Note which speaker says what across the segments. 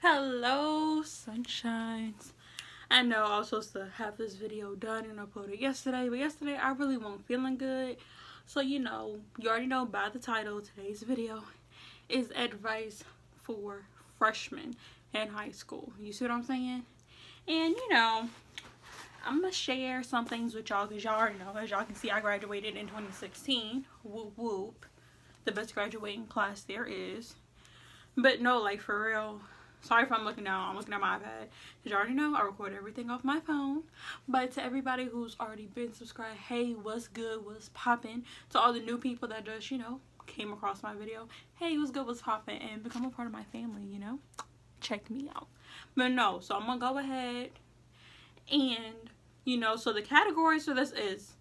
Speaker 1: Hello, sunshines. I know I was supposed to have this video done and uploaded yesterday, but yesterday I really wasn't feeling good. So, you already know by the title, today's video is advice for freshmen in high school. You see what I'm saying? And, I'm going to share some things with y'all because y'all already know. As y'all can see, I graduated in 2016. Whoop, whoop. The best graduating class there is. But no, like, for real. Sorry if I'm looking down. I'm looking at my iPad. Because you already know I record everything off my phone. But to everybody who's already been subscribed, hey, what's good? What's poppin'? To all the new people that just, came across my video, hey, what's good? What's poppin'? And become a part of my family, Check me out. But no, so I'm going to go ahead and, so the categories for this is,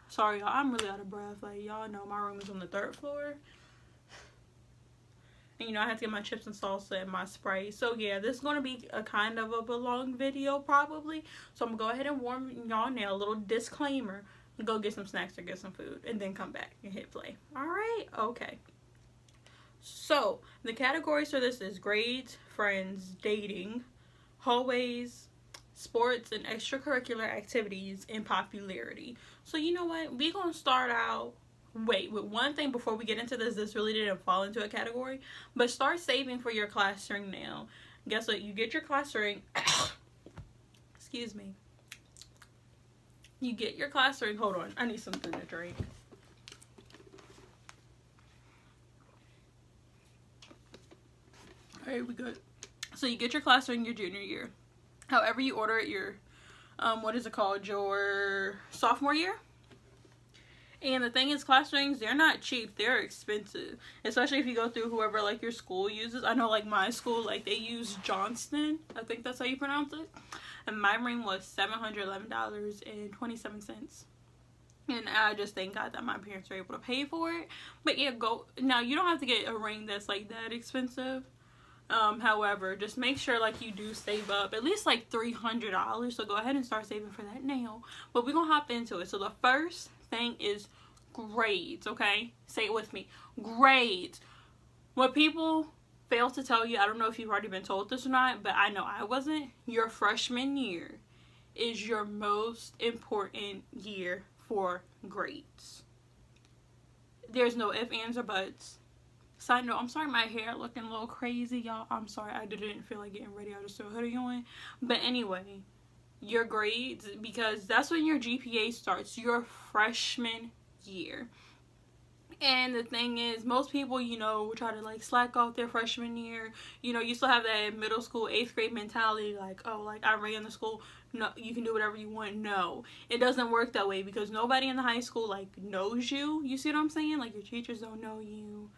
Speaker 1: sorry, y'all, I'm really out of breath. Like, y'all know my room is on the 3rd floor. And, I had to get my chips and salsa and my Sprite. So, yeah, this is going to be a kind of a long video, probably. So, I'm going to go ahead and warn y'all now. A little disclaimer. Go get some snacks or get some food. And then come back and hit play. Alright? Okay. So, the categories for this is grades, friends, dating, hallways, sports, and extracurricular activities, and popularity. So, you know what? We're going to start out with one thing before we get into this. This really didn't fall into a category, but start saving for your class ring now. Guess what? You get your class ring. Excuse me. You get your class ring. Hold on. I need something to drink. Alright, we good. So you get your class ring your junior year. However you order it your, your sophomore year. And the thing is, class rings, they're not cheap. They're expensive. Especially if you go through whoever, like, your school uses. I know, like, my school, like, they use Johnston. I think that's how you pronounce it. And my ring was $711.27. And I just thank God that my parents were able to pay for it. But, yeah, now, you don't have to get a ring that's, like, that expensive. However, just make sure, like, you do save up at least, like, $300. So, go ahead and start saving for that now. But we're going to hop into it. So, the first thing is grades, okay? Say it with me. Grades. What people fail to tell you, I don't know if you've already been told this or not, but I know I wasn't. Your freshman year is your most important year for grades. There's no ifs, ands, or buts. Side note, I'm sorry my hair looking a little crazy, y'all. I'm sorry, I didn't feel like getting ready. I just threw a hoodie on. But anyway, your grades, because that's when your GPA starts, your freshman year. And the thing is, most people, will try to, like, slack off their freshman year. You still have that middle school, 8th grade mentality, like, oh, like, I ran the school, no, you can do whatever you want. No, it doesn't work that way, because nobody in the high school, like, knows you. You see what I'm saying? Like, your teachers don't know you.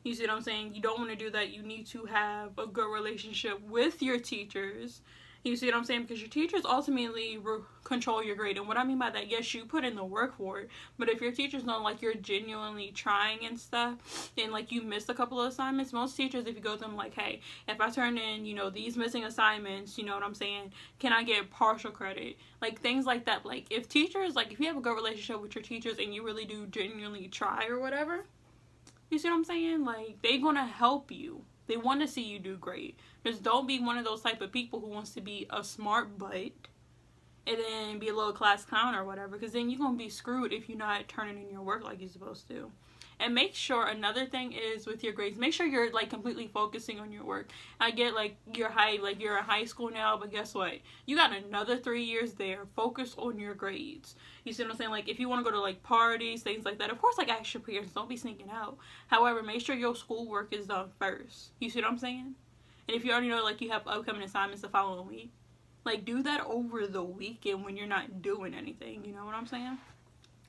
Speaker 1: You see what I'm saying? You don't want to do that. You need to have a good relationship with your teachers. You see what I'm saying? Because your teachers ultimately control your grade. And what I mean by that, yes, you put in the work for it. But if your teachers know, like, you're genuinely trying and stuff, and, like, you missed a couple of assignments, most teachers, if you go to them, like, hey, if I turn in, these missing assignments, you know what I'm saying, can I get partial credit? Like, things like that. Like, if teachers, like, if you have a good relationship with your teachers and you really do genuinely try or whatever, you see what I'm saying? Like, they're going to help you. They want to see you do great. Just don't be one of those type of people who wants to be a smart butt and then be a little class clown or whatever. Because then you're going to be screwed if you're not turning in your work like you're supposed to. And make sure, another thing is with your grades, make sure you're, like, completely focusing on your work. I get, like, you're in high school now, but guess what? You got another 3 years there. Focus on your grades. You see what I'm saying? Like, if you want to go to, like, parties, things like that, of course, like, ask your peers. Don't be sneaking out. However, make sure your schoolwork is done first. You see what I'm saying? And if you already know, like, you have upcoming assignments the following week, like, do that over the weekend when you're not doing anything. You know what I'm saying?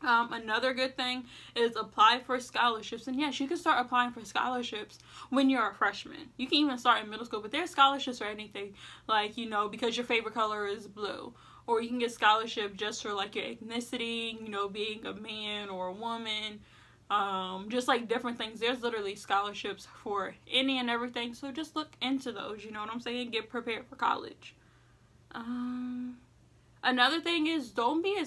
Speaker 1: Another good thing is apply for scholarships. And yes, you can start applying for scholarships when you're a freshman. You can even start in middle school, but there's scholarships for anything, like, because your favorite color is blue. Or you can get scholarship just for, like, your ethnicity, being a man or a woman, just, like, different things. There's literally scholarships for any and everything, so just look into those, you know what I'm saying? Get prepared for college. Another thing is, don't be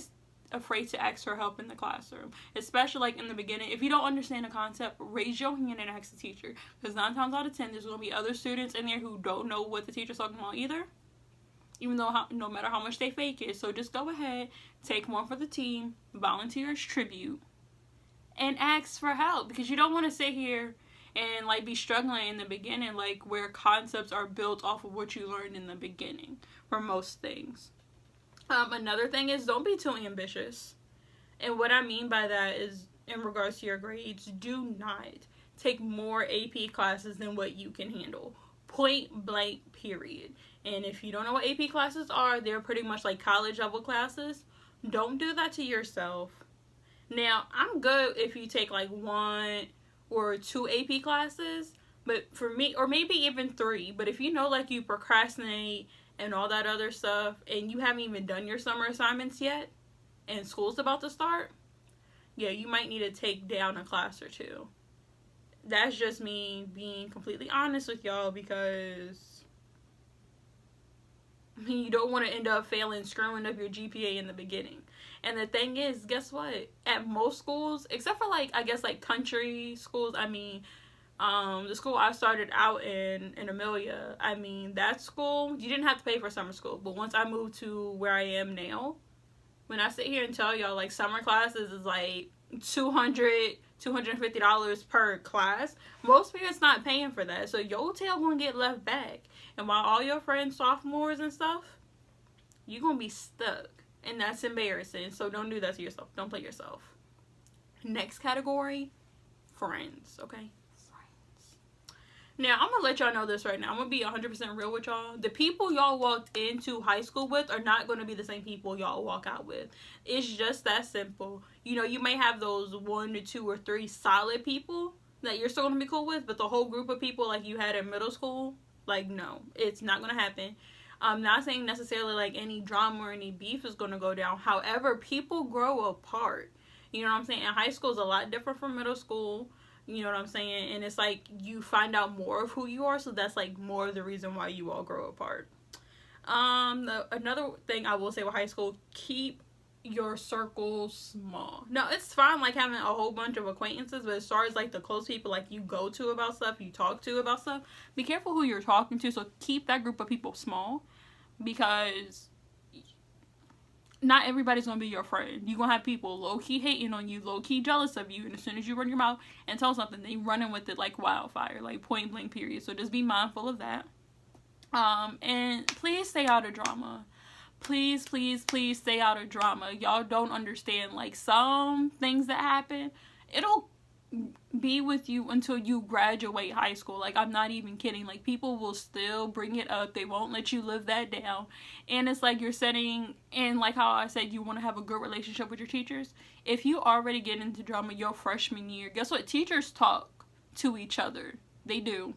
Speaker 1: afraid to ask for help in the classroom, especially like in the beginning. If you don't understand a concept, raise your hand and ask the teacher, because 9 times out of 10 there's going to be other students in there who don't know what the teacher's talking about either, even though no matter how much they fake it. So just go ahead, take one for the team, volunteer as tribute, and ask for help, because you don't want to sit here and like be struggling in the beginning, like where concepts are built off of what you learned in the beginning for most things. Another thing is, don't be too ambitious. And what I mean by that is, in regards to your grades, do not take more AP classes than what you can handle. Point blank, period. And if you don't know what AP classes are, they're pretty much like college level classes. Don't do that to yourself. Now, I'm good if you take like 1 or 2 AP classes, but for me, or maybe even 3, but if you know like you procrastinate and all that other stuff, and you haven't even done your summer assignments yet, and school's about to start, yeah, you might need to take down a class or 2. That's just me being completely honest with y'all, because you don't want to end up failing, screwing up your GPA in the beginning. And the thing is, guess what? At most schools, except for like, I guess like country schools, the school I started out in Amelia, that school, you didn't have to pay for summer school. But once I moved to where I am now, when I sit here and tell y'all like summer classes is like $250 per class, most parents not paying for that. So your tail gonna get left back. And while all your friends sophomores and stuff, you gonna be stuck. And that's embarrassing. So don't do that to yourself. Don't play yourself. Next category, friends, okay? Now, I'm going to let y'all know this right now. I'm going to be 100% real with y'all. The people y'all walked into high school with are not going to be the same people y'all walk out with. It's just that simple. You know, you may have those 1 to 2 or 3 solid people that you're still going to be cool with, but the whole group of people like you had in middle school, like, no, it's not going to happen. I'm not saying necessarily like any drama or any beef is going to go down. However, people grow apart. You know what I'm saying? And high school is a lot different from middle school. You know what I'm saying? And it's like you find out more of who you are, so that's like more of the reason why you all grow apart. Another thing I will say with high school, keep your circle small. Now, it's fine like having a whole bunch of acquaintances, but as far as like the close people like you go to about stuff, you talk to about stuff, be careful who you're talking to. So keep that group of people small, because not everybody's gonna be your friend. You're gonna have people low-key hating on you, low-key jealous of you, and as soon as you run your mouth and tell something, they running with it like wildfire, like point blank period. So just be mindful of that. And please stay out of drama. Please, please, please stay out of drama. Y'all don't understand, like, some things that happen, it'll be with you until you graduate high school. Like, I'm not even kidding. Like, people will still bring it up. They won't let you live that down. And it's like you're setting, and like how I said, you want to have a good relationship with your teachers. If you already get into drama your freshman year, guess what? Teachers talk to each other. They do.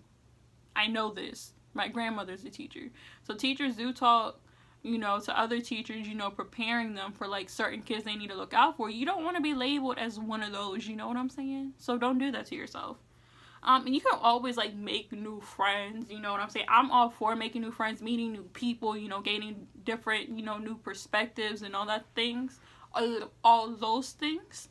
Speaker 1: I know this. My grandmother's a teacher. So teachers do talk, you know, to other teachers, you know, preparing them for like certain kids they need to look out for. You don't want to be labeled as one of those, you know what I'm saying? So don't do that to yourself. And you can always like make new friends, you know what I'm saying? I'm all for making new friends, meeting new people, you know, gaining different, you know, new perspectives and all that things, all those things.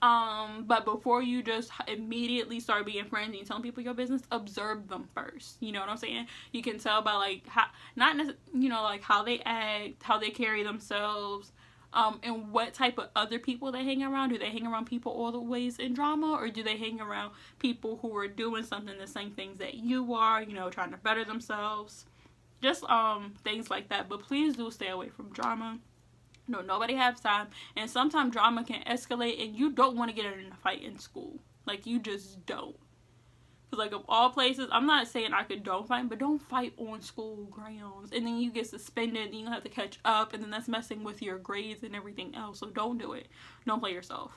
Speaker 1: But before you just immediately start being friends and telling people your business, observe them first. You know what I'm saying? You can tell by like how, not necessarily, you know, like how they act, how they carry themselves, and what type of other people they hang around. Do they hang around people always in drama, or do they hang around people who are doing something the same things that you are, you know, trying to better themselves? Just things like that. But please do stay away from drama. No, nobody has time, and sometimes drama can escalate, and you don't want to get in a fight in school. Like, you just don't. Because, like, of all places, I'm not saying I condone fighting, but don't fight on school grounds. And then you get suspended, and you have to catch up, and then that's messing with your grades and everything else. So don't do it. Don't play yourself.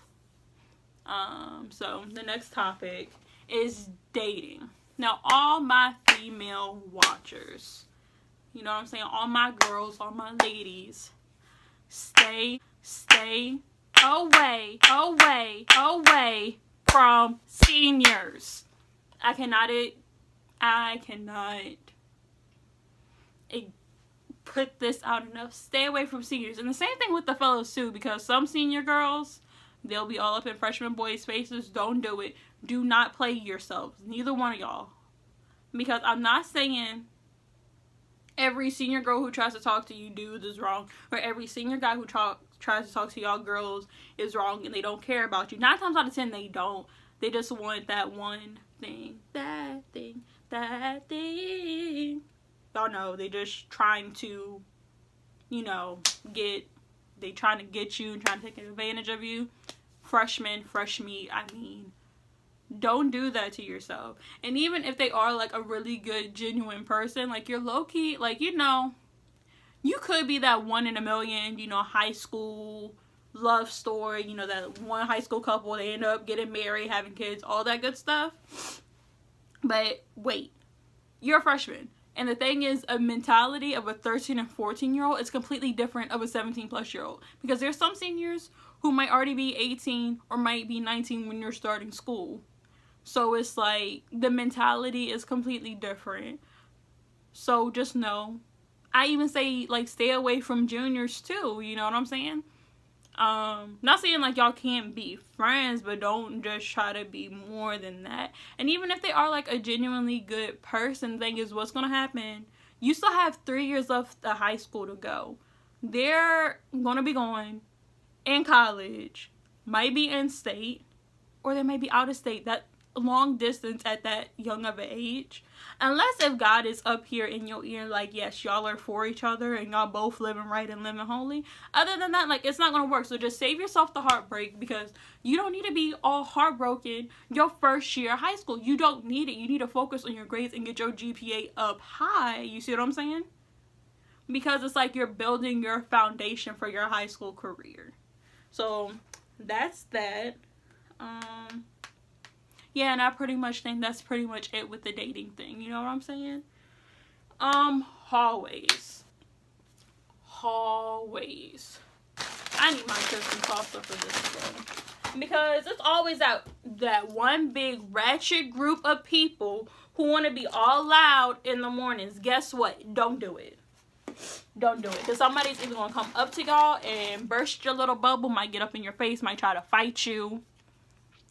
Speaker 1: So the next topic is dating. Now, all my female watchers, you know what I'm saying? All my girls, all my ladies, stay away from seniors. I cannot put this out enough. Stay away from seniors. And the same thing with the fellows too, because some senior girls, they'll be all up in freshman boys' faces. Don't do it. Do not play yourselves. Neither one of y'all. Because I'm not saying every senior girl who tries to talk to you dudes is wrong, or every senior guy who tries to talk to y'all girls is wrong and they don't care about you. 9 times out of 10 they don't. They just want that one thing. That thing. That thing. Y'all know, they just trying to, you know, they trying to get you and trying to take advantage of you. Freshmen, fresh meat, I mean. Don't do that to yourself. And even if they are like a really good, genuine person, like you're low-key, like, you know, you could be that one in a million, you know, high school love story, you know, that one high school couple, they end up getting married, having kids, all that good stuff. But wait, you're a freshman. And the thing is, a mentality of a 13 and 14-year-old is completely different of a 17-plus-year-old. Because there's some seniors who might already be 18 or might be 19 when you're starting school. So it's like, the mentality is completely different. So just know. I even say, like, stay away from juniors too, you know what I'm saying? Not saying like y'all can't be friends, but don't just try to be more than that. And even if they are like a genuinely good person, thing is, what's gonna happen? You still have 3 years left of high school to go. They're gonna be going in college, might be in state, or they might be out of state. That long distance at that young of an age, unless if God is up here in your ear like, yes, y'all are for each other and y'all both living right and living holy. Other than that, like, it's not gonna work. So just save yourself the heartbreak, because you don't need to be all heartbroken your first year of high school. You don't need it. You need to focus on your grades and get your GPA up high. You see what I'm saying? Because it's like you're building your foundation for your high school career. So that's that. Yeah, and I pretty much think that's pretty much it with the dating thing. You know what I'm saying? Hallways. Hallways. I need my tips and salsa for this one. Because it's always that one big ratchet group of people who want to be all loud in the mornings. Guess what? Don't do it. Don't do it. Because somebody's either going to come up to y'all and burst your little bubble, might get up in your face, might try to fight you.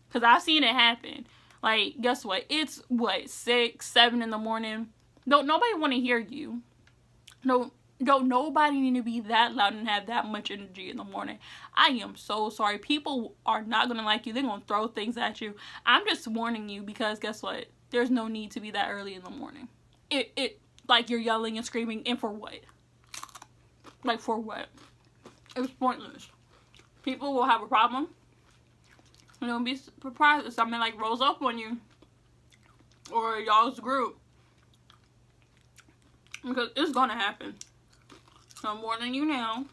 Speaker 1: Because I've seen it happen. Like, guess what? It's, 6, 7 in the morning. Don't nobody want to hear you. Don't nobody need to be that loud and have that much energy in the morning. I am so sorry. People are not going to like you. They're going to throw things at you. I'm just warning you, because guess what? There's no need to be that early in the morning. Like, you're yelling and screaming, and for what? Like, for what? It's pointless. People will have a problem. You don't be surprised if something like rolls up on you or y'all's group, because it's gonna happen. So I'm warning you now.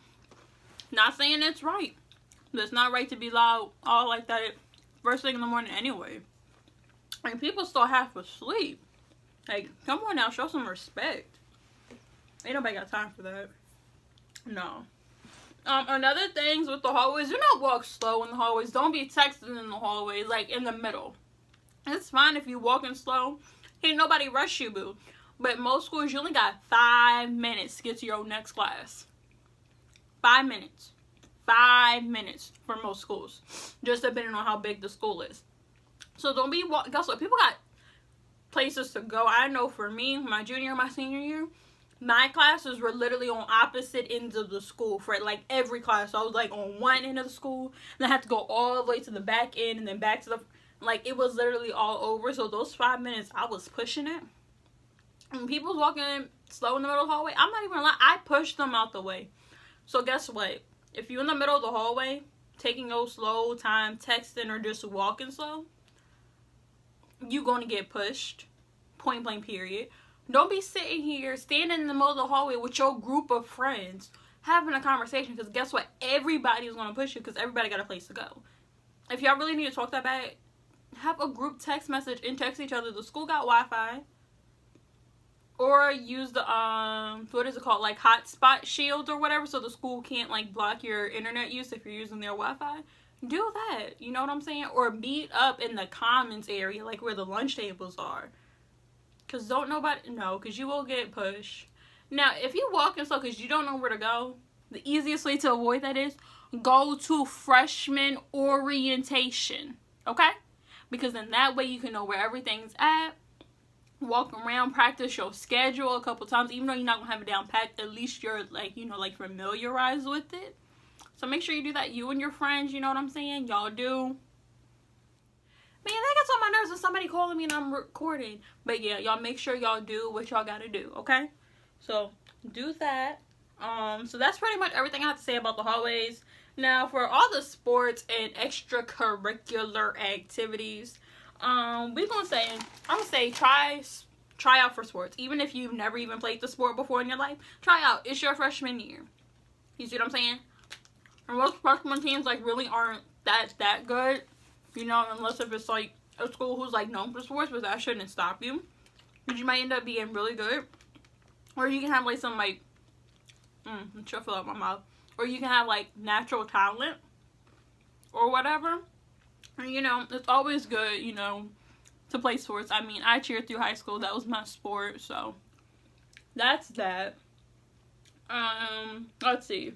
Speaker 1: Not saying it's right. It's not right to be loud all like that first thing in the morning anyway. And people still half asleep. Like, come on now, show some respect. Ain't nobody got time for that. No. Another things with the hallways, do not walk slow in the hallways. Don't be texting in the hallways, like in the middle. It's fine if you walking slow. Ain't nobody rush you, boo. But most schools, you only got 5 minutes to get to your next class. 5 minutes. 5 minutes for most schools. Just depending on how big the school is. So don't be walking. Guess what? People got places to go. I know for me, my junior and my senior year, my classes were literally on opposite ends of the school for like every class. So I was like on one end of the school, and I had to go all the way to the back end and then back to the, like, it was literally all over. So those 5 minutes, I was pushing it. And people was walking slow in the middle of the hallway, I'm not even lying, I pushed them out the way. So guess what? If you're in the middle of the hallway, taking your slow time, texting, or just walking slow, you're going to get pushed. Point blank period. Don't be sitting here, standing in the middle of the hallway with your group of friends, having a conversation, because guess what? Everybody's going to push you, because everybody got a place to go. If y'all really need to talk that bad, have a group text message and text each other. The school got Wi-Fi. Or use the, what is it called? Like hotspot shield or whatever, so the school can't like block your internet use if you're using their Wi-Fi. Do that. You know what I'm saying? Or meet up in the commons area, like where the lunch tables are. Because don't nobody know, because you will get pushed. Now, if you walk in slow because you don't know where to go, the easiest way to avoid that is go to freshman orientation, okay? Because in that way you can know where everything's at, walk around, practice your schedule a couple times. Even though you're not going to have it down packed, at least you're, like, you know, like, familiarized with it. So make sure you do that. You and your friends, you know what I'm saying? Y'all do. Man, that gets on my nerves when somebody calling me and I'm recording. But yeah, y'all make sure y'all do what y'all gotta do, okay? So, do that. So that's pretty much everything I have to say about the hallways. Now, for all the sports and extracurricular activities, I'm gonna say try out for sports. Even if you've never even played the sport before in your life, try out. It's your freshman year. You see what I'm saying? And most freshman teams, like, really aren't that good. You know, unless if it's, like, a school who's, like, known for sports, but that shouldn't stop you. Because you might end up being really good. Or you can have, like, some, like, I'm trying to fill out my mouth. Or you can have, like, natural talent. Or whatever. And, you know, it's always good, you know, to play sports. I mean, I cheered through high school. That was my sport, so. That's that. Let's see.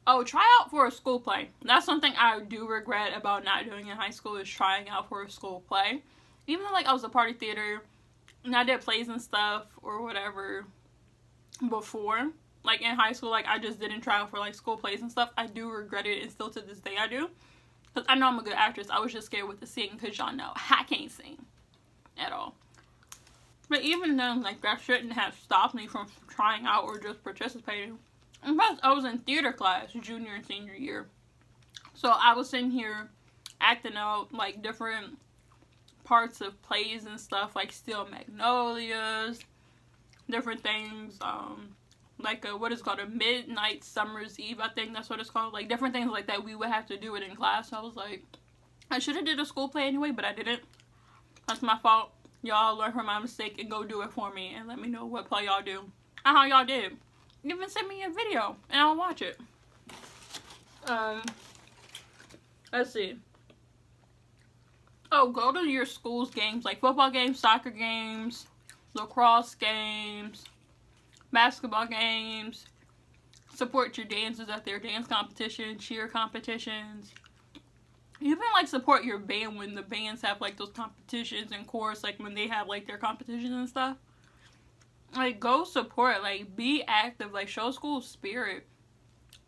Speaker 1: Oh, try out for a school play. That's something I do regret about not doing in high school, is trying out for a school play. Even though, like, I was a party theater and I did plays and stuff or whatever before, like, in high school, like, I just didn't try out for, like, school plays and stuff. I do regret it, and still to this day I do. Because I know I'm a good actress. I was just scared with the singing, because y'all know I can't sing at all. But even then, like, that shouldn't have stopped me from trying out or just participating. In fact, I was in theater class junior and senior year. So I was sitting here acting out, like, different parts of plays and stuff, like Steel Magnolias, different things, like what is called a Midnight Summer's Eve, I think that's what it's called. Like, different things like that we would have to do it in class. So I was like, I should have did a school play anyway, but I didn't. That's my fault. Y'all learn from my mistake and go do it for me and let me know what play y'all do and how y'all did. Even send me a video and I'll watch it. Let's see. Oh, go to your school's games, like football games, soccer games, lacrosse games, basketball games. Support your dancers at their dance competition, cheer competitions. Even, like, support your band when the bands have, like, those competitions and chorus, like, when they have, like, their competitions and stuff. Like, go support, like, be active, like, show school spirit.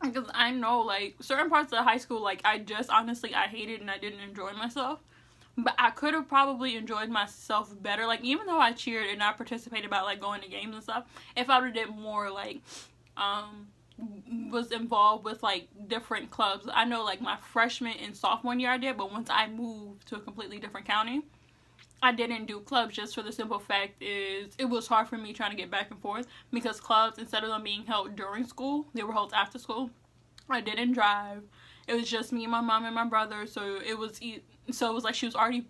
Speaker 1: Because I know, like, certain parts of high school, like, I hated and I didn't enjoy myself. But I could have probably enjoyed myself better. Like, even though I cheered and I participated about, like, going to games and stuff, if I would have did more, like, was involved with, like, different clubs. I know, like, my freshman and sophomore year I did, but once I moved to a completely different county, I didn't do clubs, just for the simple fact is it was hard for me trying to get back and forth, because clubs, instead of them being held during school, they were held after school. I didn't drive. It was just me and my mom and my brother, so it was like she was already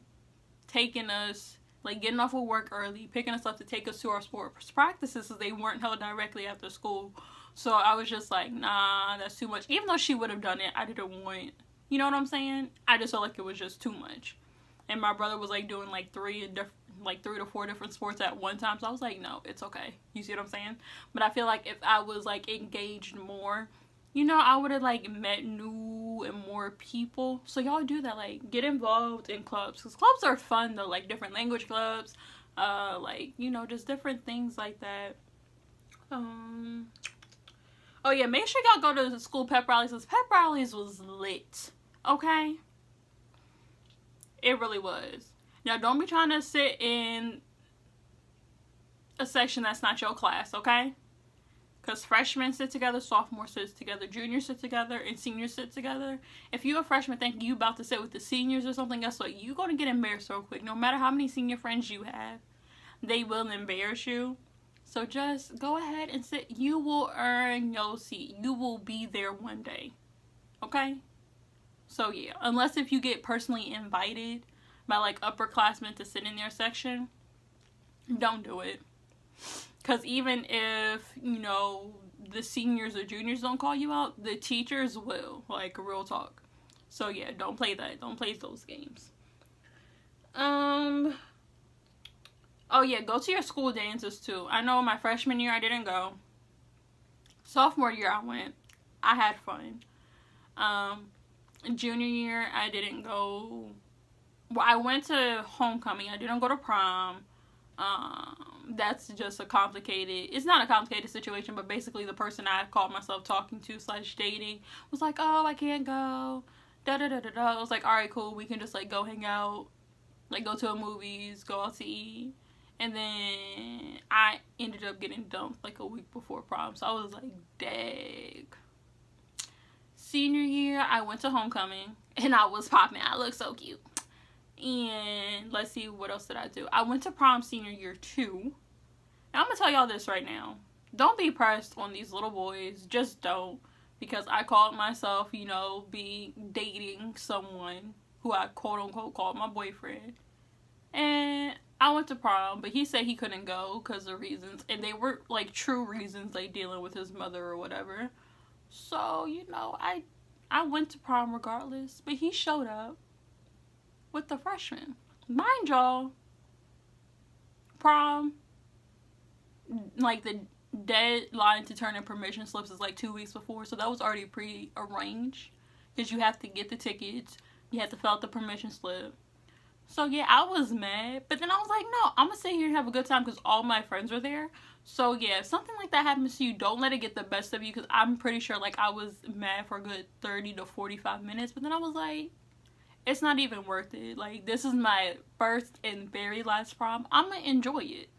Speaker 1: taking us, like, getting off of work early, picking us up to take us to our sports practices, so they weren't held directly after school. So I was just like, nah, that's too much. Even though she would have done it, I didn't want, you know what I'm saying? I just felt like it was just too much. And my brother was, like, doing, like, 3 to 4 different sports at one time. So I was like, no, it's okay. You see what I'm saying? But I feel like if I was, like, engaged more, you know, I would have, like, met new and more people. So y'all do that. Like, get involved in clubs. Because clubs are fun, though. Like, different language clubs. Like, you know, just different things like that. Oh, yeah. Make sure y'all go to the school pep rallies. Because pep rallies was lit. Okay? It really was. Now, don't be trying to sit in a section that's not your class, okay? Because freshmen sit together, sophomores sit together, juniors sit together, and seniors sit together. If you're a freshman thinking you about to sit with the seniors or something, guess what? You're going to get embarrassed so quick. No matter how many senior friends you have, they will embarrass you. So just go ahead and sit. You will earn your seat. You will be there one day. Okay? So, yeah, unless if you get personally invited by, like, upperclassmen to sit in their section, don't do it. Because even if, you know, the seniors or juniors don't call you out, the teachers will, like, real talk. So, yeah, don't play that. Don't play those games. Oh yeah, go to your school dances too. I know my freshman year I didn't go. Sophomore year I went. I had fun. Junior year I didn't go. Well, I went to homecoming. I didn't go to prom. That's just a complicated, it's not a complicated situation, but basically the person I called myself talking to / dating was like, oh, I can't go, da da da da da. I was like, alright, cool, we can just like go hang out, like go to a movies, go out to eat. And then I ended up getting dumped like a week before prom, so I was like, dang. Senior year I went to homecoming and I was popping. I looked so cute. And let's see, what else did I do? I went to prom senior year too. And I'm gonna tell y'all this right now. Don't be pressed on these little boys. Just don't. Because I called myself, you know, dating someone who I quote unquote called my boyfriend. And I went to prom, but he said he couldn't go because of reasons. And they were like true reasons, like dealing with his mother or whatever. So, you know, I went to prom regardless. But he showed up with the freshmen. Mind y'all, prom, like the deadline to turn in permission slips is like 2 weeks before, so that was already pre-arranged because you have to get the tickets, you have to fill out the permission slip. So yeah, I was mad, but then I was like, no, I'm gonna sit here and have a good time because all my friends were there. So yeah, if something like that happens to you, don't let it get the best of you, because I'm pretty sure like I was mad for a good 30 to 45 minutes, but then I was like, it's not even worth it. Like, this is my first and very last prom. I'm gonna enjoy it.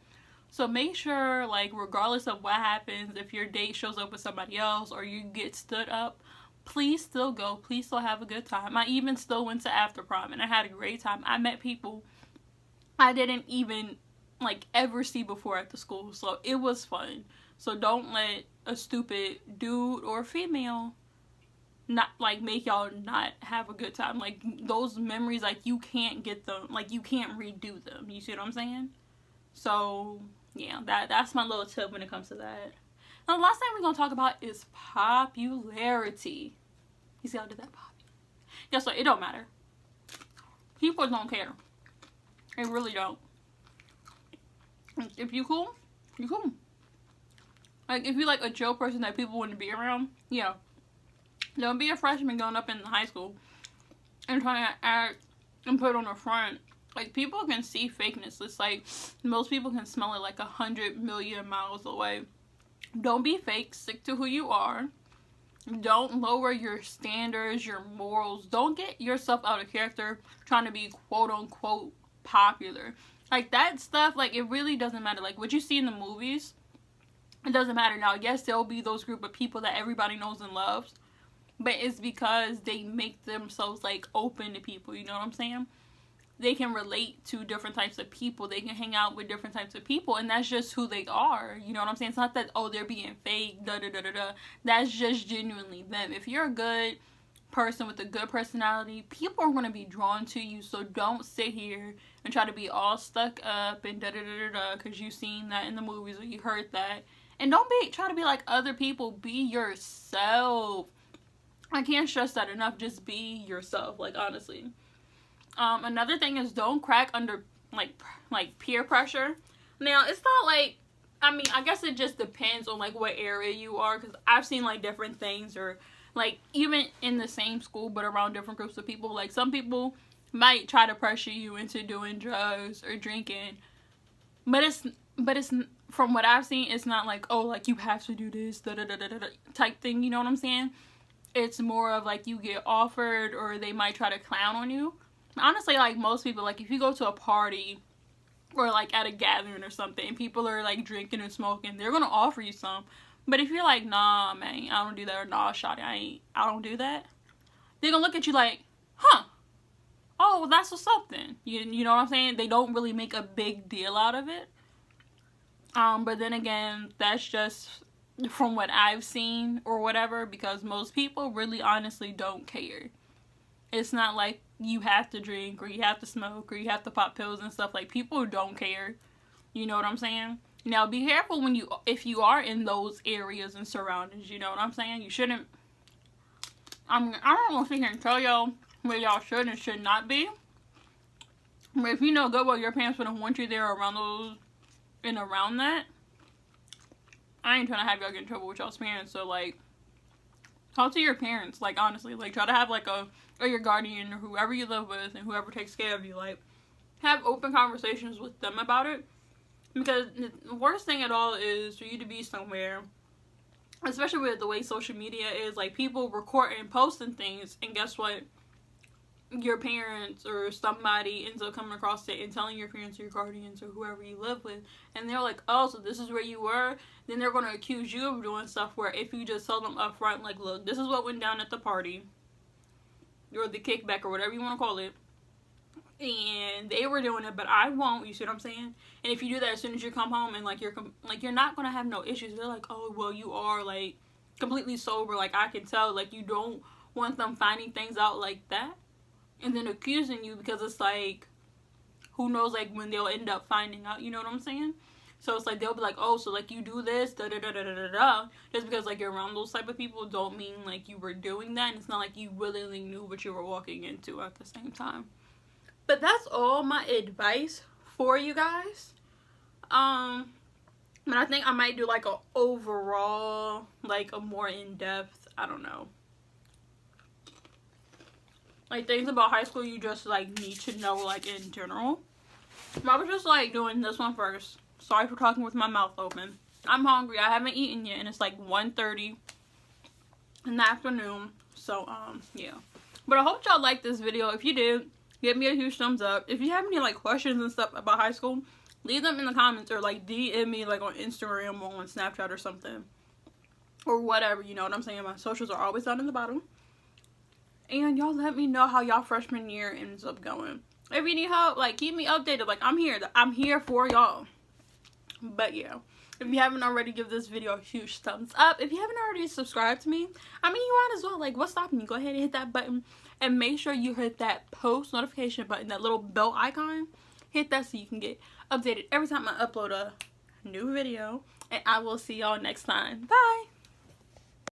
Speaker 1: So make sure, like, regardless of what happens, if your date shows up with somebody else or you get stood up, please still go. Please still have a good time. I even still went to after prom and I had a great time. I met people I didn't even, like, ever see before at the school. So it was fun. So don't let a stupid dude or female not like make y'all not have a good time. Like, those memories, like, you can't get them, like, you can't redo them. You see what I'm saying? So yeah, that's my little tip when it comes to that. Now the last thing we're gonna talk about is popularity. You see how I did that? Yeah, so it don't matter. People don't care. They really don't. If you cool, you cool. Like, if you like a chill person that people wouldn't be around, yeah. Don't be a freshman going up in high school and trying to act and put on a front. Like, people can see fakeness. It's like most people can smell it like 100 million miles away. Don't be fake. Stick to who you are. Don't lower your standards, your morals. Don't get yourself out of character trying to be quote unquote popular. Like, that stuff, like, it really doesn't matter. Like, what you see in the movies, it doesn't matter. Now, yes, there'll be those group of people that everybody knows and loves, but it's because they make themselves, like, open to people. You know what I'm saying? They can relate to different types of people. They can hang out with different types of people. And that's just who they are. You know what I'm saying? It's not that, oh, they're being fake, da-da-da-da-da. That's just genuinely them. If you're a good person with a good personality, people are going to be drawn to you. So don't sit here and try to be all stuck up and da-da-da-da-da because you've seen that in the movies or you heard that. And don't try to be like other people. Be yourself. I can't stress that enough. Just be yourself, like, honestly. Another thing is don't crack under like peer pressure. Now, it's not like, I mean, I guess it just depends on like what area you are, because I've seen like different things, or like even in the same school but around different groups of people. Like, some people might try to pressure you into doing drugs or drinking, but it's from what I've seen, it's not like, oh, like, you have to do this da da da da da type thing. You know what I'm saying? It's more of like you get offered, or they might try to clown on you. Honestly, like, most people, like, if you go to a party or like at a gathering or something and people are like drinking and smoking, they're gonna offer you some. But if you're like, nah, man, I don't do that, or nah, shawty, I don't do that, they're gonna look at you like, huh, oh, well, that's what's up then. You know what I'm saying? They don't really make a big deal out of it. But then again, that's just from what I've seen or whatever, because most people really honestly don't care. It's not like you have to drink or you have to smoke or you have to pop pills and stuff. Like, people don't care. You know what I'm saying? Now, be careful if you are in those areas and surroundings. You know what I'm saying? You shouldn't. I don't want to sit here and tell y'all where y'all should and should not be. But if you know good well your parents wouldn't want you there around those and around that, I ain't trying to have y'all get in trouble with y'all's parents. So, like, talk to your parents, like, honestly. Like, try to have, like, or your guardian or whoever you live with and whoever takes care of you. Like, have open conversations with them about it. Because the worst thing at all is for you to be somewhere, especially with the way social media is, like, people recording and posting things, and guess what? Your parents or somebody ends up coming across it and telling your parents or your guardians or whoever you live with, and they're like, oh, so this is where you were. Then they're going to accuse you of doing stuff where if you just tell them up front, like, look, this is what went down at the party or the kickback or whatever you want to call it, and they were doing it, but I won't. You see what I'm saying? And if you do that as soon as you come home, and like you're not gonna have no issues. They're like, oh, well, you are like completely sober, like I can tell. Like, you don't want them finding things out like that and then accusing you, because it's like, who knows, like, when they'll end up finding out, you know what I'm saying? So it's like, they'll be like, oh, so like you do this, da da da da da da da. Just because like you're around those type of people don't mean like you were doing that, and it's not like you willingly knew what you were walking into at the same time. But that's all my advice for you guys. But I think I might do like a overall, like a more in-depth, I don't know, like things about high school you just like need to know, like in general. But I was just like doing this one first. Sorry for talking with my mouth open. I'm hungry. I haven't eaten yet, and it's like 1:30 in the afternoon. So yeah. But I hope y'all liked this video. If you did, give me a huge thumbs up. If you have any like questions and stuff about high school, leave them in the comments, or like DM me like on Instagram or on Snapchat or something, or whatever, you know what I'm saying? My socials are always down in the bottom. And y'all let me know how y'all freshman year ends up going. If you need help, like, keep me updated. Like, I'm here for y'all. But yeah, if you haven't already, give this video a huge thumbs up. If you haven't already subscribed to me, I mean, you might as well. Like, what's stopping you? Go ahead and hit that button, and make sure you hit that post notification button, that little bell icon. Hit that so you can get updated every time I upload a new video. And I will see y'all next time. Bye.